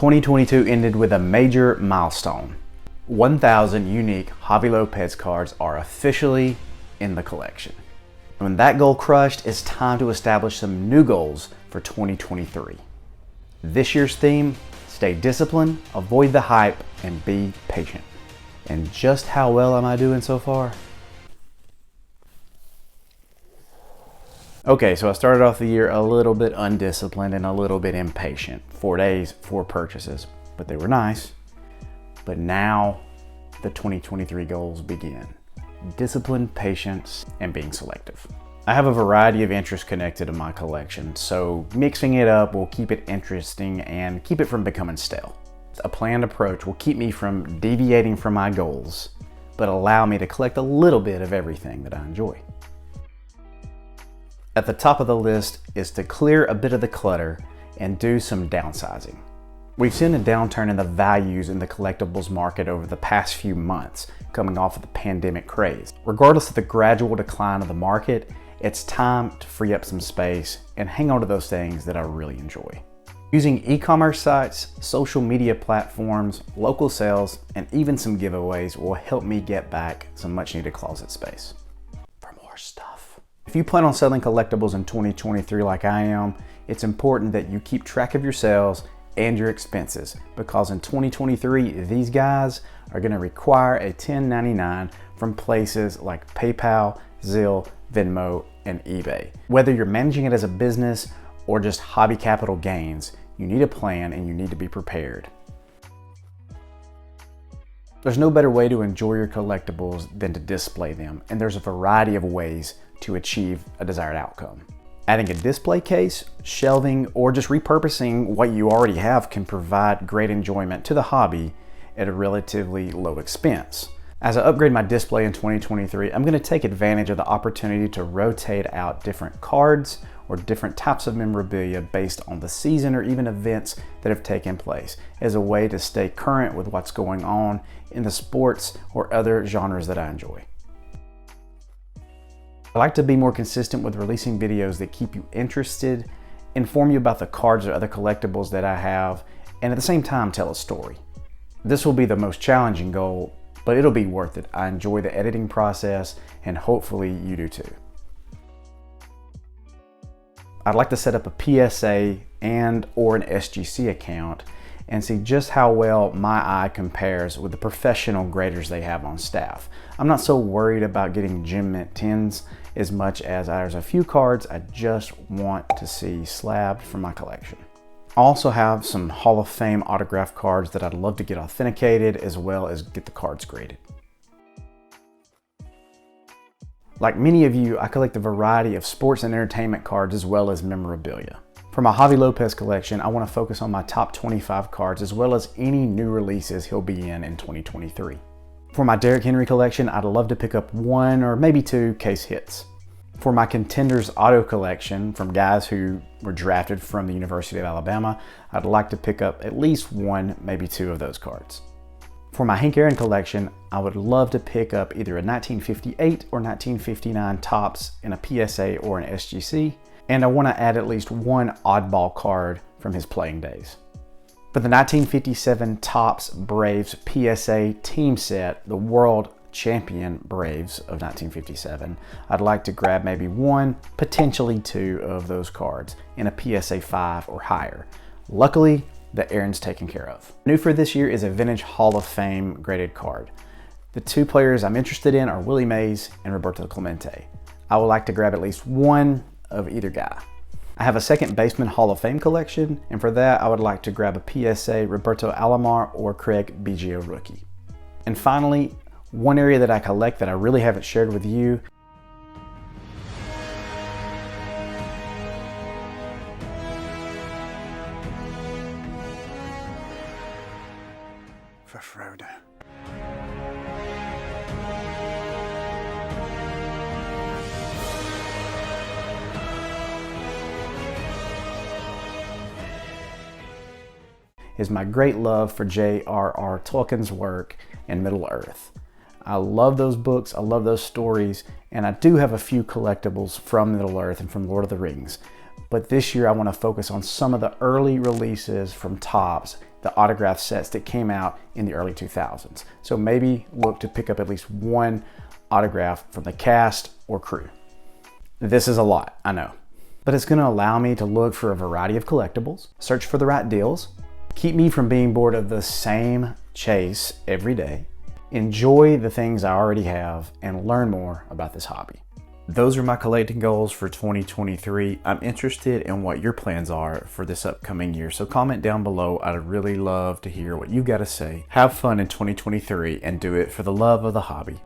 2022 ended with a major milestone. 1,000 unique Javi Lopez cards are officially in the collection. When that goal crushed, it's time to establish some new goals for 2023. This year's theme: stay disciplined, avoid the hype, and be patient. And just how well am I doing so far? Okay, so I started off the year a little bit undisciplined and a little bit impatient. 4 days, 4 purchases, but they were nice. But now the 2023 goals begin. Discipline, patience, and being selective. I have a variety of interests connected to my collection, so mixing it up will keep it interesting and keep it from becoming stale. A planned approach will keep me from deviating from my goals, but allow me to collect a little bit of everything that I enjoy. At the top of the list is to clear a bit of the clutter and do some downsizing. We've seen a downturn in the values in the collectibles market over the past few months, coming off of the pandemic craze. Regardless of the gradual decline of the market, it's time to free up some space and hang on to those things that I really enjoy. Using e-commerce sites, social media platforms, local sales, and even some giveaways will help me get back some much needed closet space for more stuff. If you plan on selling collectibles in 2023 like I am, it's important that you keep track of your sales and your expenses, because in 2023, these guys are going to require a 1099 from places like PayPal, Zelle, Venmo, and eBay. Whether you're managing it as a business or just hobby capital gains, you need a plan and you need to be prepared. There's no better way to enjoy your collectibles than to display them, and there's a variety of ways to achieve a desired outcome. Adding a display case, shelving, or just repurposing what you already have can provide great enjoyment to the hobby at a relatively low expense. As I upgrade my display in 2023, I'm going to take advantage of the opportunity to rotate out different cards or different types of memorabilia based on the season or even events that have taken place, as a way to stay current with what's going on in the sports or other genres that I enjoy. I like to be more consistent with releasing videos that keep you interested, inform you about the cards or other collectibles that I have, and at the same time tell a story. This will be the most challenging goal, but it'll be worth it. I enjoy the editing process, and hopefully you do too. I'd like to set up a PSA and or an SGC account and see just how well my eye compares with the professional graders they have on staff. I'm not so worried about getting gem mint 10s as much as there's a few cards I just want to see slabbed for my collection. I also have some Hall of Fame autograph cards that I'd love to get authenticated, as well as get the cards graded. Like many of you, I collect a variety of sports and entertainment cards as well as memorabilia. For my Javi Lopez collection, I want to focus on my top 25 cards as well as any new releases he'll be in 2023. For my Derrick Henry collection, I'd love to pick up 1 or maybe 2 case hits. For my Contenders auto collection, from guys who were drafted from the University of Alabama, I'd like to pick up at least 1, maybe 2 of those cards. For my Hank Aaron collection, I would love to pick up either a 1958 or 1959 Topps in a PSA or an SGC, and I want to add at least 1 oddball card from his playing days. For the 1957 Topps Braves PSA team set, the World Champion Braves of 1957, I'd like to grab maybe 1, potentially 2 of those cards in a PSA 5 or higher. Luckily, the Aaron's taken care of. New for this year is a vintage Hall of Fame graded card. The 2 players I'm interested in are Willie Mays and Roberto Clemente. I would like to grab at least 1 of either guy. I have a second baseman Hall of Fame collection, and for that I would like to grab a PSA Roberto Alomar or Craig Biggio rookie. And finally, one area that I collect that I really haven't shared with you for Frodo. Is my great love for J.R.R. Tolkien's work in Middle-earth. I love those books, I love those stories, and I do have a few collectibles from Middle-earth and from Lord of the Rings. But this year I want to focus on some of the early releases from Topps the autograph sets that came out in the early 2000s. So maybe look to pick up at least one autograph from the cast or crew. This is a lot, I know, but it's gonna allow me to look for a variety of collectibles, search for the right deals, keep me from being bored of the same chase every day, enjoy the things I already have, and learn more about this hobby. Those are my collecting goals for 2023. I'm interested in what your plans are for this upcoming year, so comment down below. I'd really love to hear what you got to say. Have fun in 2023 and do it for the love of the hobby.